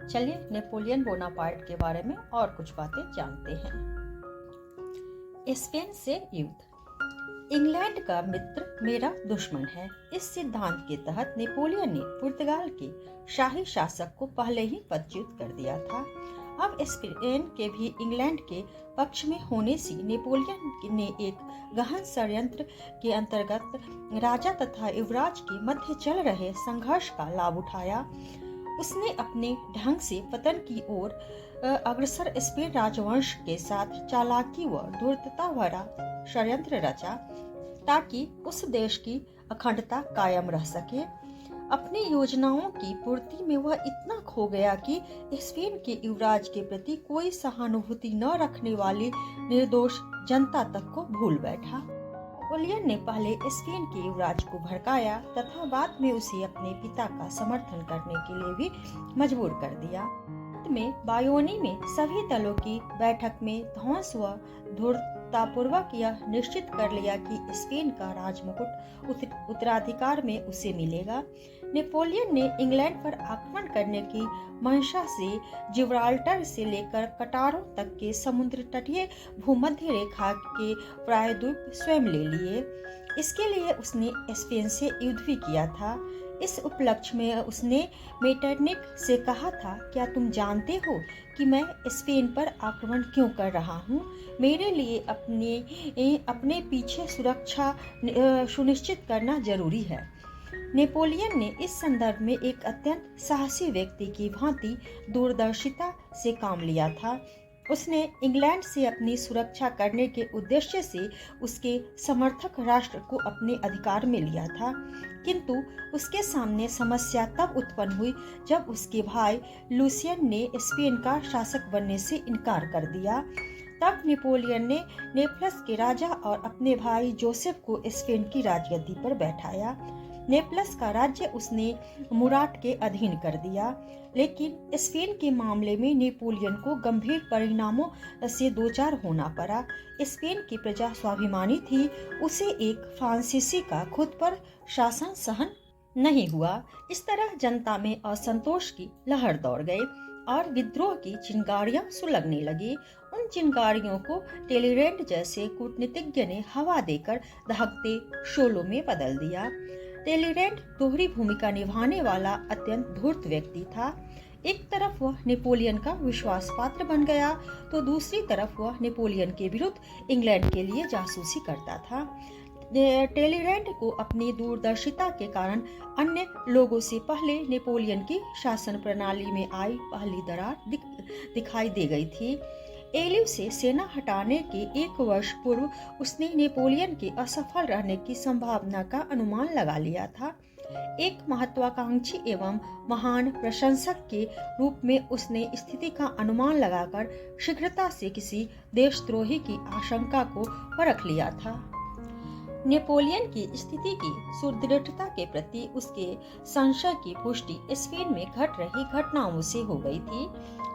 चलिए Napoleon Bonaparte के बारे में और कुछ बातें जानते हैं। स्पेन से युद्ध। इंग्लैंड का मित्र मेरा दुश्मन है। इस सिद्धांत के तहत नेपोलियन ने पुर्तगाल के शाही शासक को पहले ही पदच्युत कर दिया था। अब स्पेन के भी इंग्लैंड के पक्ष में होने से नेपोलियन ने एक गहन षड्यंत्र के अंतर्गत राजा तथा युवराज के मध्य चल रहे संघर्ष का लाभ उठाया। उसने अपने ढंग से पतन की ओर अग्रसर स्पेन राजवंश के साथ चालाकी व धूर्तता भरा षड्यंत्र रचा ताकि उस देश की अखंडता कायम रह सके। अपनी योजनाओं की पूर्ति में वह इतना खो गया कि स्पेन के युवराज के प्रति कोई सहानुभूति न रखने वाली निर्दोष जनता तक को भूल बैठा। नेपोलियन ने पहले स्पेन के युवराज को भड़काया तथा बाद में उसे अपने पिता का समर्थन करने के लिए भी मजबूर कर दिया। अंत में बायोनी में सभी दलों की बैठक में ध्वंस व धूर्ततापूर्वक यह निश्चित कर लिया कि स्पेन का राजमुकुट उत्तराधिकार में उसे मिलेगा। नेपोलियन ने इंग्लैंड पर आक्रमण करने की मंशा से जिब्राल्टर से लेकर कटारों तक के समुद्र तटीय भूमध्य रेखा के प्रायद्वीप स्वयं ले लिए। इसके लिए उसने स्पेन से युद्ध भी किया था। इस उपलक्ष्य में उसने मेटरनिक से कहा था, क्या तुम जानते हो कि मैं स्पेन पर आक्रमण क्यों कर रहा हूँ? मेरे लिए अपने पीछे सुरक्षा सुनिश्चित करना जरूरी है। नेपोलियन ने इस संदर्भ में एक अत्यंत साहसी व्यक्ति की भांति दूरदर्शिता से काम लिया था। उसने इंग्लैंड से अपनी सुरक्षा करने के उद्देश्य से उसके समर्थक राष्ट्र को अपने अधिकार में लिया था, किंतु उसके सामने समस्या तब उत्पन्न हुई जब उसके भाई लुसियन ने स्पेन का शासक बनने से इनकार कर दिया। तब नेपोलियन ने नेपल्स के राजा और अपने भाई जोसेफ को स्पेन की राजगद्दी पर बैठाया। नेपल्स का राज्य उसने मुराट के अधीन कर दिया, लेकिन स्पेन के मामले में नेपोलियन को गंभीर परिणामों से दोचार होना पड़ा। स्पेन की प्रजा स्वाभिमानी थी, उसे एक फ्रांसीसी का खुद पर शासन सहन नहीं हुआ। इस तरह जनता में असंतोष की लहर दौड़ गई और विद्रोह की चिंगारियां सुलगने लगी। उन चिंगारियों को टेलीरेंट जैसे कूटनीतिज्ञ ने हवा देकर दहकते शोलों में बदल दिया। टेलीरेंट दोहरी भूमिका निभाने वाला अत्यंत धूर्त व्यक्ति था। एक तरफ वह नेपोलियन का विश्वास पात्र बन गया तो दूसरी तरफ वह नेपोलियन के विरुद्ध इंग्लैंड के लिए जासूसी करता था। टेलीरेंट को अपनी दूरदर्शिता के कारण अन्य लोगों से पहले नेपोलियन की शासन प्रणाली में आई पहली दरार दिखाई दे गई थी। एलिव से सेना हटाने के एक वर्ष पूर्व उसने नेपोलियन के असफल रहने की संभावना का अनुमान लगा लिया था। एक महत्वाकांक्षी एवं महान प्रशंसक के रूप में उसने स्थिति का अनुमान लगाकर शीघ्रता से किसी देशद्रोही की आशंका को परख लिया था। नेपोलियन की स्थिति की सुदृढ़ता के प्रति उसके संशय की पुष्टि स्पेन में घट रही घटनाओं से हो गई थी।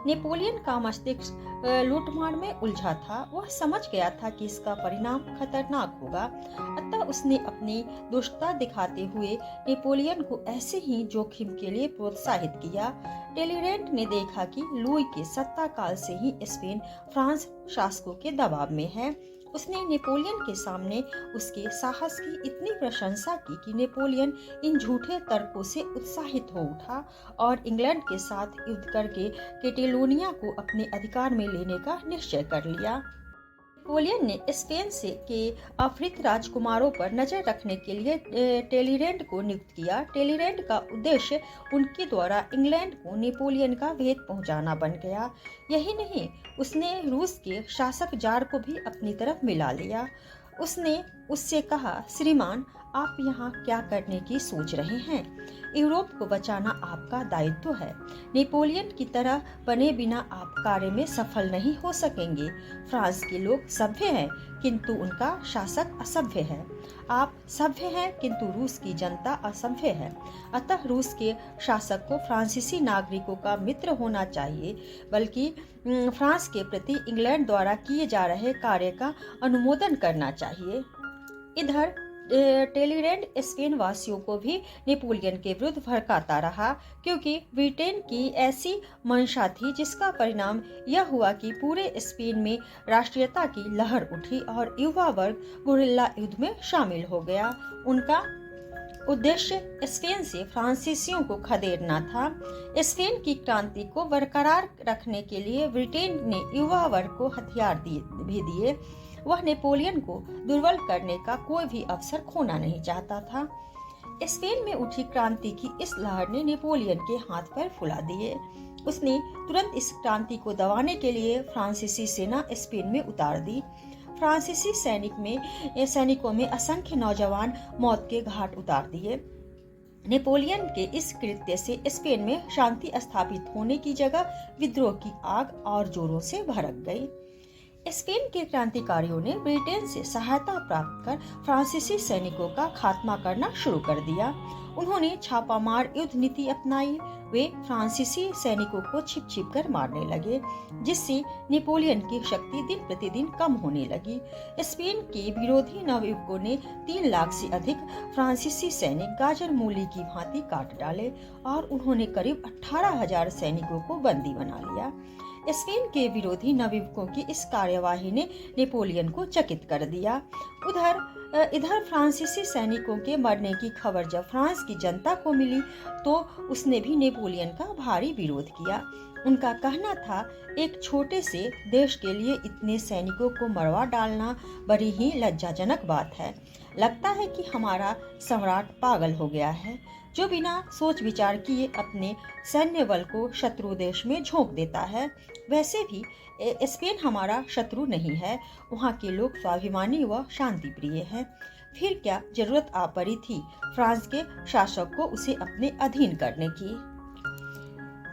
नेपोलियन का मस्तिष्क लूटमार में उलझा था। वह समझ गया था कि इसका परिणाम खतरनाक होगा, अतः उसने अपनी दुष्टता दिखाते हुए नेपोलियन को ऐसे ही जोखिम के लिए प्रोत्साहित किया। टेलीरेंट ने देखा कि लुई के सत्ता काल से ही स्पेन फ्रांस शासकों के दबाव में है। उसने नेपोलियन के सामने उसके साहस की इतनी प्रशंसा की कि नेपोलियन इन झूठे तर्कों से उत्साहित हो उठा और इंग्लैंड के साथ युद्ध करके कैटेलोनिया को अपने अधिकार में लेने का निश्चय कर लिया। नेपोलियन ने स्पेन से के अफ्रीकी राजकुमारों पर नजर रखने के लिए टेलीरेंट को नियुक्त किया। टेलीरेंट का उद्देश्य उनके द्वारा इंग्लैंड को नेपोलियन का भेद पहुंचाना बन गया। यही नहीं, उसने रूस के शासक जार को भी अपनी तरफ मिला लिया। उसने उससे कहा, श्रीमान, आप यहाँ क्या करने की सोच रहे हैं? यूरोप को बचाना आपका दायित्व है। नेपोलियन की तरह बने बिना आप कार्य में सफल नहीं हो सकेंगे। फ्रांस के लोग सभ्य हैं, किंतु उनका शासक असभ्य है। आप सभ्य हैं, किंतु रूस की जनता असभ्य है। अतः रूस के शासक को फ्रांसीसी नागरिकों का मित्र होना चाहिए, बल्कि फ्रांस के प्रति इंग्लैंड द्वारा किए जा रहे कार्य का अनुमोदन करना चाहिए। इधर टेलीरेंट स्पेन वासियों को भी नेपोलियन के विरुद्ध भड़काता रहा, क्योंकि ब्रिटेन की ऐसी मंशा थी जिसका परिणाम यह हुआ कि पूरे स्पेन में राष्ट्रीयता की लहर उठी और युवा वर्ग गुरिल्ला युद्ध में शामिल हो गया। उनका उद्देश्य स्पेन से फ्रांसीसियों को खदेड़ना था। स्पेन की क्रांति को बरकरार रखने के लिए ब्रिटेन ने युवा वर्ग को हथियार भी दिए। वह नेपोलियन को दुर्बल करने का कोई भी अवसर खोना नहीं चाहता था। स्पेन में उठी क्रांति की इस लहर ने नेपोलियन के हाथ पैर फुला दिए। उसने तुरंत इस क्रांति को दबाने के लिए फ्रांसीसी सेना स्पेन में उतार दी। फ्रांसीसी सैनिकों में असंख्य नौजवान मौत के घाट उतार दिए। नेपोलियन के इस कृत्य से स्पेन में शांति स्थापित होने की जगह विद्रोह की आग और जोरों से भड़क गई। स्पेन के क्रांतिकारियों ने ब्रिटेन से सहायता प्राप्त कर फ्रांसीसी सैनिकों का खात्मा करना शुरू कर दिया। उन्होंने छापामार युद्ध नीति अपनाई। वे फ्रांसीसी सैनिकों को छिप छिप कर मारने लगे, जिससे नेपोलियन की शक्ति दिन प्रतिदिन कम होने लगी। स्पेन के विरोधी नवयुवकों ने 3 लाख से अधिक फ्रांसीसी सैनिक गाजर मूली की भांति काट डाले और उन्होंने करीब 18,000 सैनिकों को बंदी बना लिया। स्पेन के विरोधी नवयुवकों की इस कार्यवाही ने नेपोलियन को चकित कर दिया। इधर फ्रांसीसी सैनिकों के मरने की खबर जब फ्रांस की जनता को मिली तो उसने भी नेपोलियन का भारी विरोध किया। उनका कहना था, एक छोटे से देश के लिए इतने सैनिकों को मरवा डालना बड़ी ही लज्जाजनक बात है। लगता है कि हमारा सम्राट पागल हो गया है, जो बिना सोच विचार किए अपने सैन्य बल को शत्रु देश में झोंक देता है। वैसे भी स्पेन हमारा शत्रु नहीं है, वहाँ के लोग स्वाभिमानी व शांति प्रिय हैं। फिर क्या जरूरत आ पड़ी थी फ्रांस के शासक को उसे अपने अधीन करने की।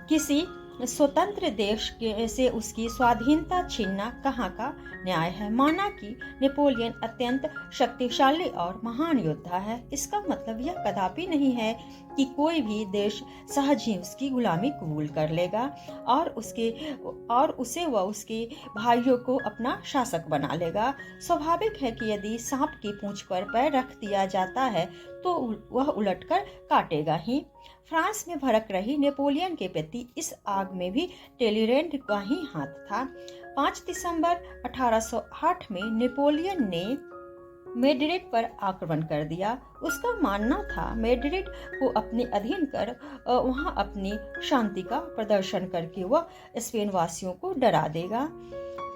किसी स्वतंत्र देश से उसकी स्वाधीनता छीनना कहाँ का न्याय है। माना कि नेपोलियन अत्यंत शक्तिशाली और महान योद्धा है, इसका मतलब यह कदापि नहीं है कि कोई भी देश सहज ही उसकी गुलामी कबूल कर लेगा और उसे व उसके भाइयों को अपना शासक बना लेगा। स्वाभाविक है कि यदि सांप की पूंछ पर पैर रख दिया जाता है तो वह उलटकर काटेगा ही। फ्रांस में भड़क रही नेपोलियन के प्रति इस आग में भी टेलीरेंट का ही हाथ था। 5 दिसंबर 1808 में नेपोलियन ने मैड्रिड पर आक्रमण कर दिया। उसका मानना था मैड्रिड को अपने अधीन कर वहां अपनी शांति का प्रदर्शन करके वह स्पेन वासियों को डरा देगा,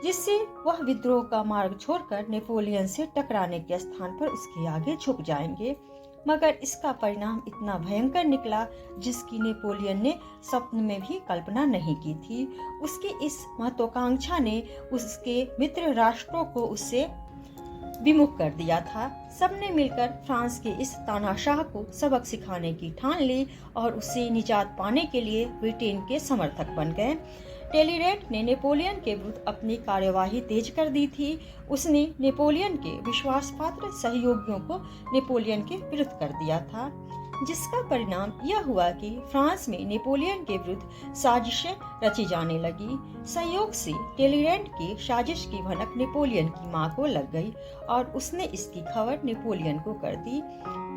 जिससे वह विद्रोह का मार्ग छोड़कर नेपोलियन से टकराने के स्थान पर उसके आगे झुक जाएंगे। मगर इसका परिणाम इतना भयंकर निकला जिसकी नेपोलियन ने स्वप्न में भी कल्पना नहीं की थी। उसकी इस महत्वाकांक्षा ने उसके मित्र राष्ट्रों को उससे विमुख कर दिया था। सबने मिलकर फ्रांस के इस तानाशाह को सबक सिखाने की ठान ली और उससे निजात पाने के लिए ब्रिटेन के समर्थक बन गए। टेलीरेंट ने नेपोलियन के विरुद्ध अपनी कार्यवाही तेज कर दी थी। उसने नेपोलियन के विश्वासपात्र सहयोगियों को नेपोलियन के विरुद्ध कर दिया था, जिसका परिणाम यह हुआ कि फ्रांस में नेपोलियन के विरुद्ध साजिशें रची जाने लगी। संयोग से टेलीरेंट की साजिश की भनक नेपोलियन की मां को लग गई और उसने इसकी खबर नेपोलियन को कर दी।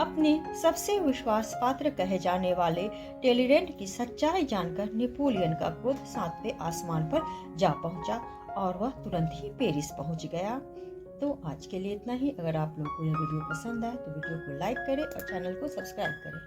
अपने सबसे विश्वासपात्र कहे जाने वाले टेलीरेंट की सच्चाई जानकर नेपोलियन का क्रोध 7वें आसमान पर जा पहुंचा और वह तुरंत ही पेरिस पहुंच गया। तो आज के लिए इतना ही। अगर आप लोगों को यह वीडियो पसंद आए तो वीडियो को लाइक करें और चैनल को सब्सक्राइब करें।